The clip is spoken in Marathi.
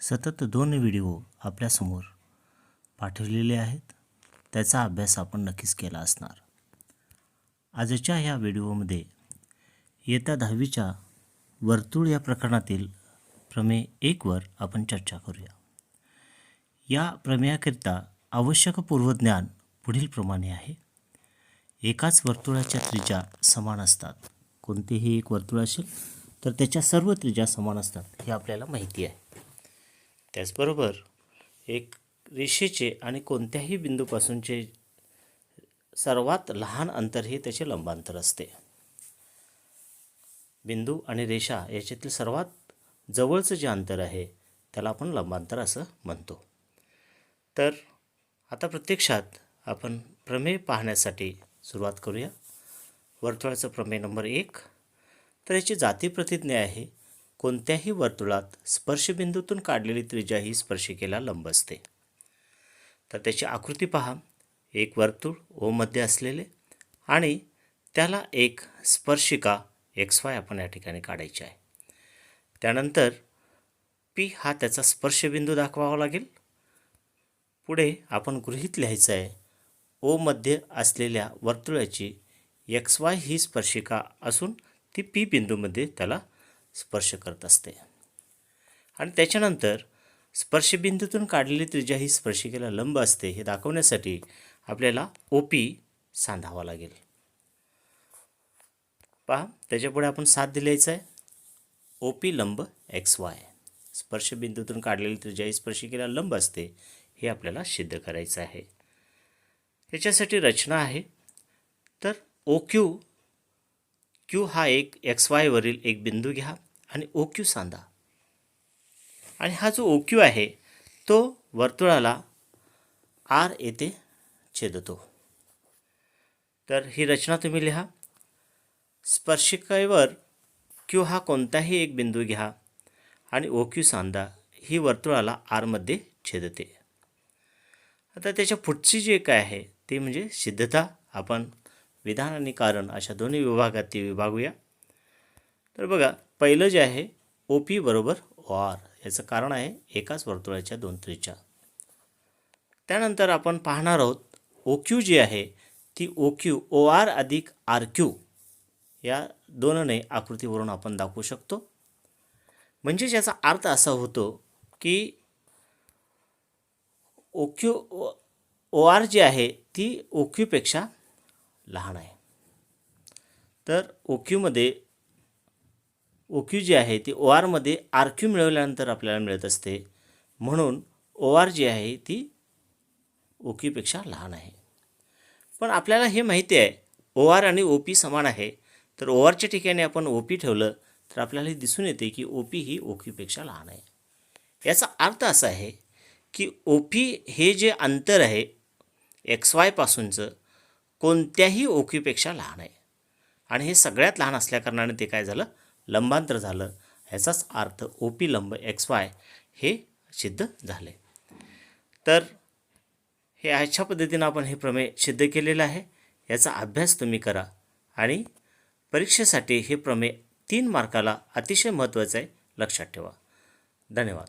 सतत 2 व्हिडिओ आपल्यासमोर पाठवलेले आहेत. त्याचा अभ्यास आपण नक्कीच केला असणार. आजच्या ह्या व्हिडिओमध्ये इयत्ता 10वीच्या वर्तुळ या प्रकरणातील प्रमेय 1 वर आपण चर्चा करूया. या प्रमेयाकरिता आवश्यक पूर्वज्ञान पुढील प्रमाणे आहे. एकाच वर्तुळाच्या त्रिज्या समान असतात. कोणतेही एक वर्तुळ असेल तर त्याच्या सर्व त्रिज्या समान असतात हे आपल्याला माहिती आहे. त्याचबरोबर एक रेषेचे आणि कोणत्याही बिंदूपासूनचे सर्वात लहान अंतर हे त्याचे लंबांतर असते. बिंदू आणि रेषा याच्यातील सर्वात जवळचं जे अंतर आहे त्याला आपण लंबांतर असं म्हणतो. तर आता प्रत्यक्षात आपण प्रमेय पाहण्यासाठी सुरुवात करूया. वर्तुळाचं प्रमेय नंबर 1. तर याची जाती प्रतिज्ञा आहे, कोणत्याही वर्तुळात स्पर्शबिंदूतून काढलेली त्रिज्या ही स्पर्शिकेला लंब असते. तर त्याची आकृती पहा. एक वर्तुळ ओ मध्ये असलेले आणि त्याला एक स्पर्शिका XY आपण या ठिकाणी काढायची आहे. त्यानंतर P हा त्याचा स्पर्शबिंदू दाखवावा लागेल. पुढे आपण गृहीत लिहायचं आहे, ओ मध्ये असलेल्या वर्तुळाची XY ही स्पर्शिका असून ती P बिंदूमध्ये त्याला स्पर्श करत असते. आणि त्याच्यानंतर स्पर्शबिंदूतून काढलेली त्रिज्या ही स्पर्शिकेला लंब असते हे दाखवण्यासाठी आपल्याला OP सांधावा लागेल. पहा, त्याच्यापुढे आपण 7 दिल्याचं आहे. OP लंब XY, स्पर्शबिंदूतून काढलेली त्रिज्या ही स्पर्शिकेला लंब असते हे आपल्याला सिद्ध करायचं आहे. याच्यासाठी रचना आहे. तर Q हा एक XY वरील एक बिंदू घ्या आणि OQ सांधा. आणि हा जो OQ आहे तो वर्तुळाला R येथे छेदतो. तर ही रचना तुम्ही लिहा. स्पर्शिकेवर Q हा कोणताही एक बिंदू घ्या आणि OQ सांधा. ही वर्तुळाला R मध्ये छेदते. आता त्याच्या पुढची जे काय आहे ते म्हणजे सिद्धता. आपण विधान आणि कारण अशा दोन्ही विभागात ती विभागूया. तर बघा, पहिलं जे आहे OP बरोबर OR, याचं कारण आहे एकाच वर्तुळाच्या 2 त्रिज्या. त्यानंतर आपण पाहणार आहोत OQ जी आहे ती OQ OR अधिक RQ या दोनने आकृतीवरून आपण दाखवू शकतो. म्हणजे याचा अर्थ असा होतो की OR जी आहे ती OQ पेक्षा लहान आहे. तर OQ जी आहे ती OR मध्ये RQ मिळवल्यानंतर आपल्याला मिळत असते. म्हणून OR जी आहे ती OQ पेक्षा लहान आहे. पण आपल्याला हे माहिती आहे OR आणि OP समान आहे. तर ORच्या ठिकाणी आपण OP ठेवलं तर आपल्याला दिसून येते की OP ही OQ पेक्षा लहान आहे. याचा अर्थ असा आहे की OP हे जे अंतर आहे XY पासूनचं कोणत्याही OQ पेक्षा लहान आहे. आणि हे सगळ्यात लहान असल्याकारणाने ते काय झालं, लंबांतर झालं. याचाच अर्थ OP लंब XY हे सिद्ध झाले. तर हे अशा पद्धतीने आपण हे प्रमेय सिद्ध केलेलं आहे. याचा अभ्यास तुम्ही करा आणि परीक्षेसाठी हे प्रमेय 3 मार्काला अतिशय महत्त्वाचं आहे, लक्षात ठेवा. धन्यवाद.